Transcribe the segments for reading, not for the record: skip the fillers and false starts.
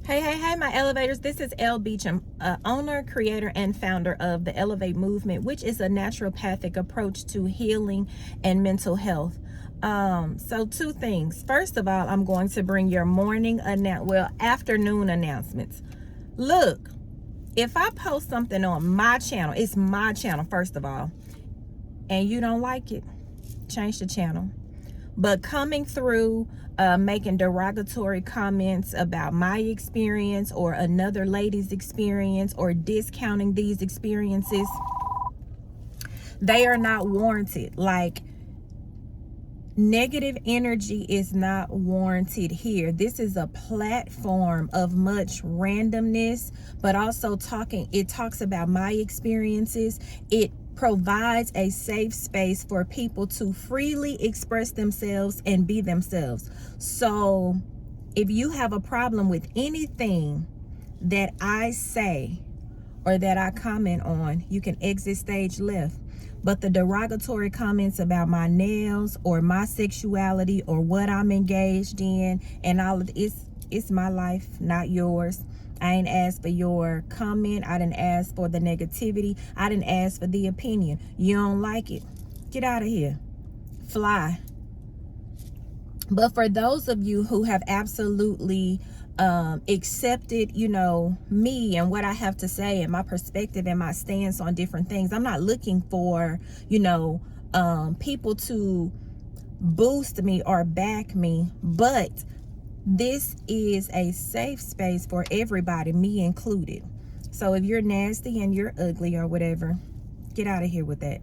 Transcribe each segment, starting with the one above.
Hey, my elevators. This is Elle Beecham, owner, creator, and founder of the Elevate Movement, which is a naturopathic approach to healing and mental health. So two things. First of all, I'm going to bring your afternoon announcements. Look, if I post something on my channel, it's my channel, first of all, and you don't like it, change the channel. But coming through, making derogatory comments about my experience or another lady's experience or discounting these experiences, they are not warranted. Like, negative energy is not warranted here. This is a platform of much randomness, but also it talks about my experiences. It provides a safe space for people to freely express themselves and be themselves. So if you have a problem with anything that I say or that I comment on, you can exit stage left. But the derogatory comments about my nails or my sexuality or what I'm engaged in and all of it's my life, not yours. I ain't asked for your comment. I didn't ask for the negativity. I didn't ask for the opinion. You don't like it? Get out of here. Fly. But for those of you who have absolutely accepted, me and what I have to say and my perspective and my stance on different things, I'm not looking for, people to boost me or back me, but this is a safe space for everybody, me included. So if you're nasty and you're ugly or whatever, get out of here with that.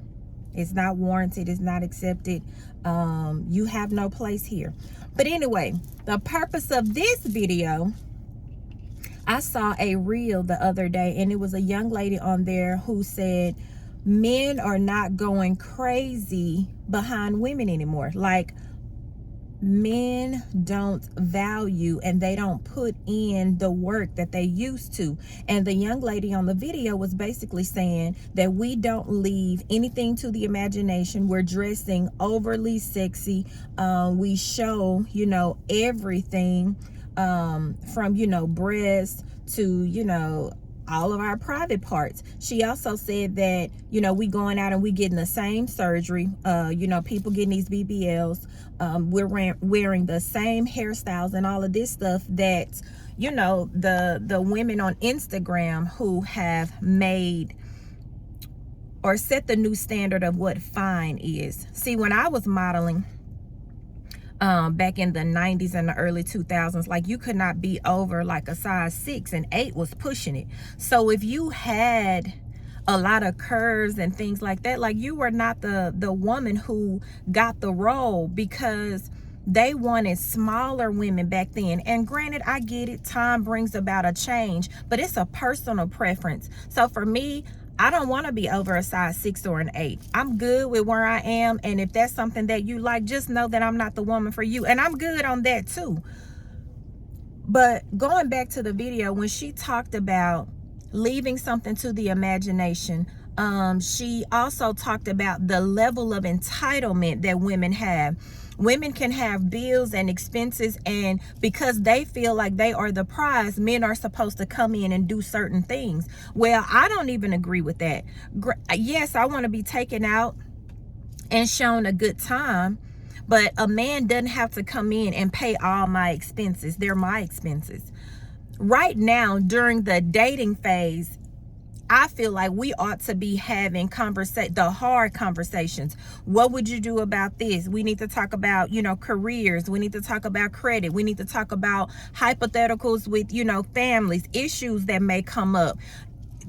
It's not warranted. It's not accepted. You have no place here. But anyway, the purpose of this video, I saw a reel the other day, and it was a young lady on there who said men are not going crazy behind women anymore. Like, men don't value and they don't put in the work that they used to. And the young lady on the video was basically saying that we don't leave anything to the imagination. We're dressing overly sexy. We show, everything from, breasts to, all of our private parts. She also said that, we going out and we getting the same surgery. People getting these BBLs. We're wearing the same hairstyles and all of this stuff that, the women on Instagram who have made or set the new standard of what fine is. See, when I was modeling, back in the 90s and the early 2000s, like, you could not be over like a size 6, and 8 was pushing it. So if you had a lot of curves and things like that, like, you were not the woman who got the role, because they wanted smaller women back then. And granted, I get it, time brings about a change, but it's a personal preference. So for me, I don't want to be over a size 6 or an 8. I'm good with where I am. And if that's something that you like, just know that I'm not the woman for you. And I'm good on that too. But going back to the video, when she talked about leaving something to the imagination, she also talked about the level of entitlement that women have. Women can have bills and expenses, and because they feel like they are the prize, men are supposed to come in and do certain things. Well, I don't even agree with that. Yes, I want to be taken out and shown a good time, but a man doesn't have to come in and pay all my expenses. They're my expenses. Right now, during the dating phase, I feel like we ought to be having the hard conversations. What would you do about this? We need to talk about, careers. We need to talk about credit. We need to talk about hypotheticals with, families, issues that may come up.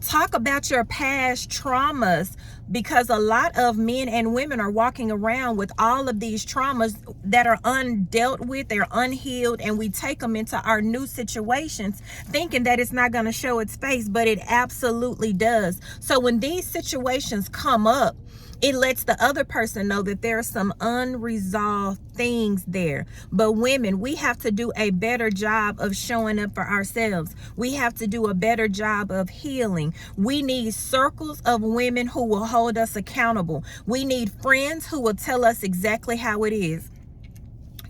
Talk about your past traumas, because a lot of men and women are walking around with all of these traumas that are undealt with, they're unhealed, and we take them into our new situations thinking that it's not going to show its face, but it absolutely does. So when these situations come up, it lets the other person know that there are some unresolved things there. But women, we have to do a better job of showing up for ourselves. We have to do a better job of healing. We need circles of women who will hold us accountable. We need friends who will tell us exactly how it is.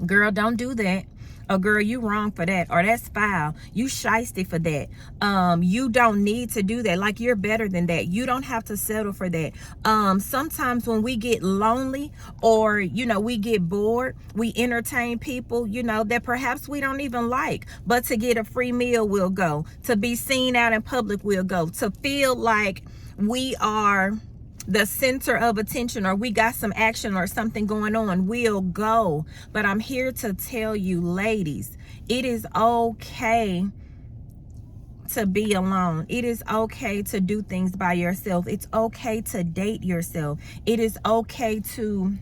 Girl, don't do that. Oh girl, you wrong for that, or that's foul, you shysty for that. You don't need to do that. Like, you're better than that. You don't have to settle for that. Sometimes when we get lonely, or we get bored, we entertain people that perhaps we don't even like, but to get a free meal we'll go, to be seen out in public we'll go, to feel like we are the center of attention, or we got some action or something going on, we'll go. But I'm here to tell you, ladies, it is okay to be alone. It is okay to do things by yourself. It's okay to date yourself. It is okay to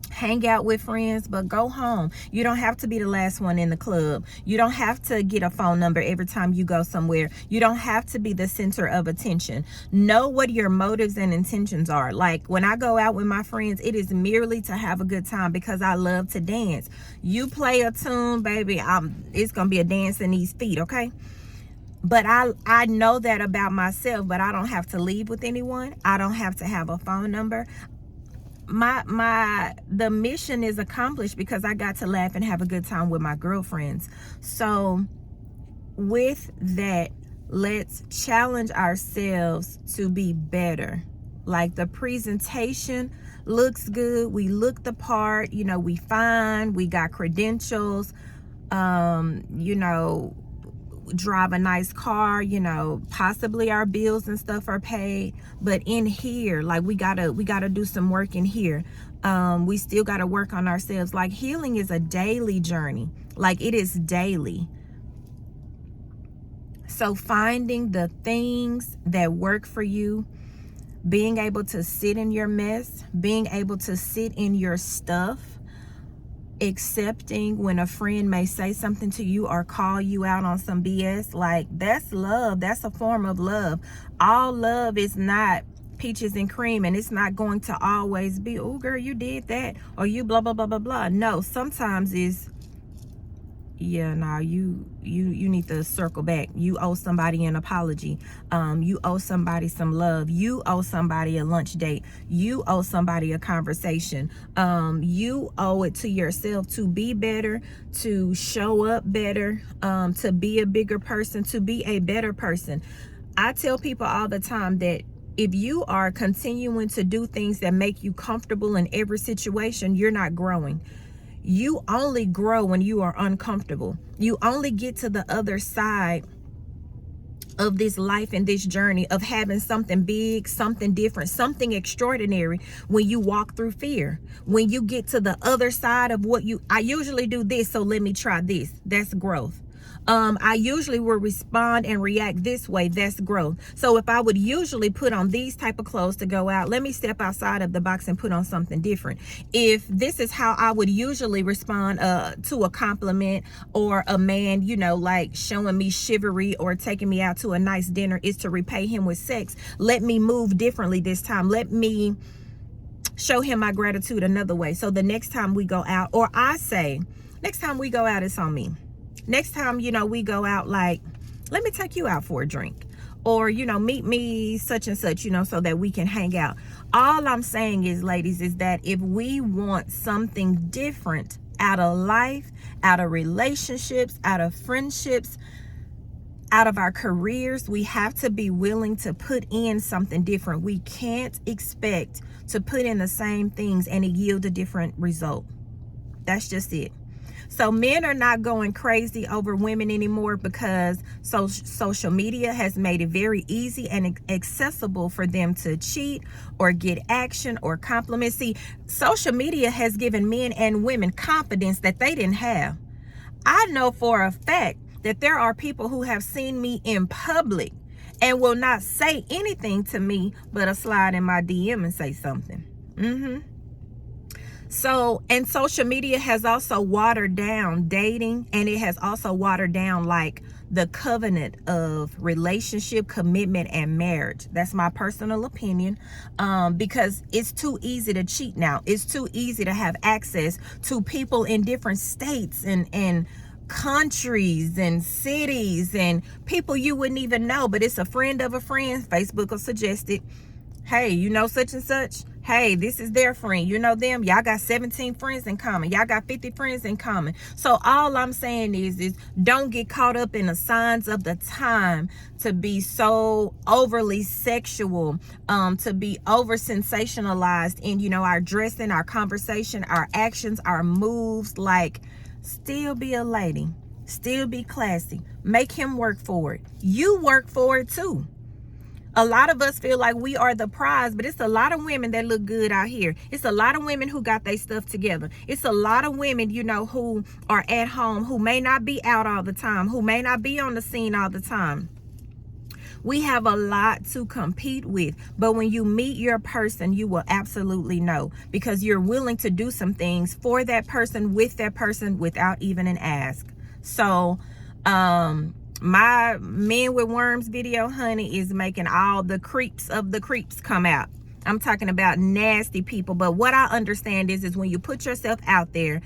hang out with friends, but go home. You don't have to be the last one in the club. You don't have to get a phone number every time you go somewhere. You don't have to be the center of attention. Know what your motives and intentions are. Like, when I go out with my friends, it is merely to have a good time because I love to dance. You play a tune, baby, it's gonna be a dance in these feet, okay? But I know that about myself, but I don't have to leave with anyone. I don't have to have a phone number. The mission is accomplished because I got to laugh and have a good time with my girlfriends. So with that, let's challenge ourselves to be better. Like, the presentation looks good, we look the part, we fine, we got credentials, drive a nice car, possibly our bills and stuff are paid, but in here, like, we gotta do some work in here. We still gotta work on ourselves. Like, healing is a daily journey. Like, it is daily. So finding the things that work for you, being able to sit in your mess, being able to sit in your stuff, accepting when a friend may say something to you or call you out on some BS, like, that's love. That's a form of love. All love is not peaches and cream, and it's not going to always be, oh girl, you did that, or you blah blah blah blah blah. No, sometimes it's, yeah, no, you need to circle back. You owe somebody an apology. You owe somebody some love. You owe somebody a lunch date. You owe somebody a conversation. You owe it to yourself to be better, to show up better, to be a bigger person, to be a better person. I tell people all the time that if you are continuing to do things that make you comfortable in every situation, you're not growing. You only grow when you are uncomfortable. You only get to the other side of this life and this journey of having something big, something different, something extraordinary when you walk through fear. When you get to the other side of I usually do this, so let me try this. That's growth. I usually will respond and react this way. That's growth. So if I would usually put on these type of clothes to go out, let me step outside of the box and put on something different. If this is how I would usually respond to a compliment, or a man, like showing me chivalry or taking me out to a nice dinner is to repay him with sex, let me move differently this time. Let me show him my gratitude another way. So the next time we go out, or I say, next time we go out, it's on me. Next time, we go out, like, let me take you out for a drink, or, meet me such and such, so that we can hang out. All I'm saying is, ladies, is that if we want something different out of life, out of relationships, out of friendships, out of our careers, we have to be willing to put in something different. We can't expect to put in the same things and it yield a different result. That's just it. So men are not going crazy over women anymore because social media has made it very easy and accessible for them to cheat or get action or compliments. See, social media has given men and women confidence that they didn't have. I know for a fact that there are people who have seen me in public and will not say anything to me but a slide in my DM and say something. So, and social media has also watered down dating, and it has also watered down like the covenant of relationship, commitment, and marriage. That's my personal opinion, because it's too easy to cheat now. It's too easy to have access to people in different states and countries and cities and people you wouldn't even know, but it's a friend of a friend. Facebook will suggest it. Hey, such and such, Hey, this is their friend. You know them? Y'all got 17 friends in common. Y'all got 50 friends in common. So all I'm saying is don't get caught up in the signs of the time to be so overly sexual, to be over sensationalized in, you know, our dressing, our conversation, our actions, our moves. Like, still be a lady. Still be classy. Make him work for it. You work for it too. A lot of us feel like we are the prize, but it's a lot of women that look good out here. It's a lot of women who got their stuff together. It's a lot of women, you know, who are at home, who may not be out all the time, who may not be on the scene all the time. We have a lot to compete with, but when you meet your person, you will absolutely know, because you're willing to do some things for that person, with that person, without even an ask. So, my Men with Worms video, honey, is making all the creeps of the creeps come out. I'm talking about nasty people. But what I understand is when you put yourself out there,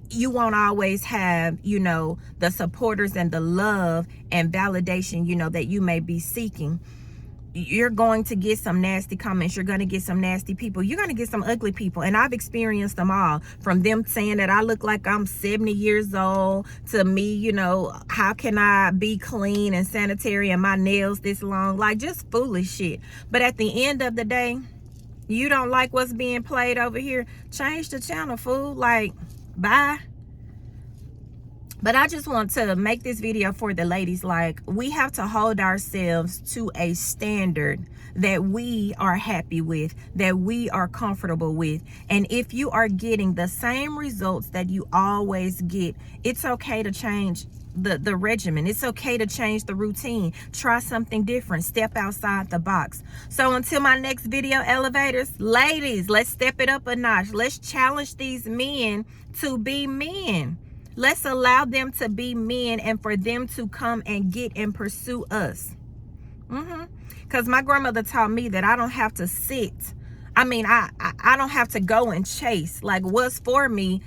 you won't always have, you know, the supporters and the love and validation, you know, that you may be seeking. You're going to get some nasty comments. You're going to get some nasty people. You're going to get some ugly people. And I've experienced them all. From them saying that I look like I'm 70 years old, to me, you know, how can I be clean and sanitary and my nails this long? Like, just foolish shit. But at the end of the day, you don't like what's being played over here, change the channel, fool. Like, bye. But I just want to make this video for the ladies. Like, we have to hold ourselves to a standard that we are happy with, that we are comfortable with. And if you are getting the same results that you always get, it's okay to change the regimen. It's okay to change the routine. Try something different. Step outside the box. So until my next video, elevators, ladies, let's step it up a notch. Let's challenge these men to be men. Let's allow them to be men and for them to come and get and pursue us. Because my grandmother taught me that I don't have to sit. I mean, I don't have to go and chase. Like, what's for me,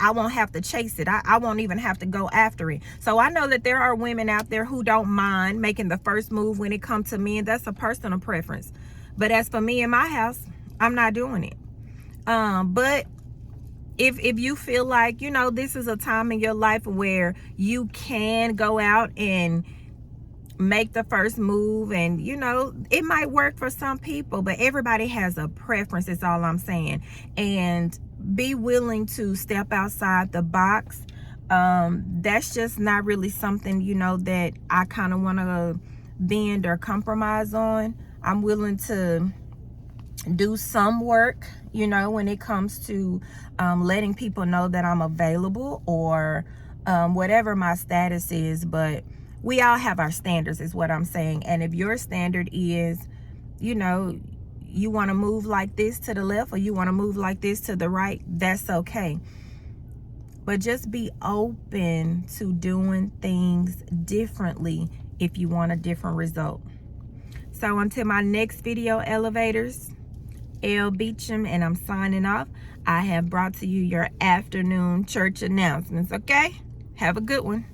I won't have to chase it. I won't even have to go after it. So I know that there are women out there who don't mind making the first move when it comes to men. That's a personal preference. But as for me in my house, I'm not doing it. But if you feel like, you know, this is a time in your life where you can go out and make the first move, and, you know, it might work for some people, but everybody has a preference, is all I'm saying. And be willing to step outside the box. That's just not really something, you know, that I kind of want to bend or compromise on. I'm willing to do some work, you know, when it comes to letting people know that I'm available, or whatever my status is. But we all have our standards, is what I'm saying. And if your standard is, you know, you want to move like this to the left, or you want to move like this to the right, that's okay. But just be open to doing things differently if you want a different result. So until my next video, elevators, L. Beecham, and I'm signing off. I have brought to you your afternoon church announcements, okay? Have a good one.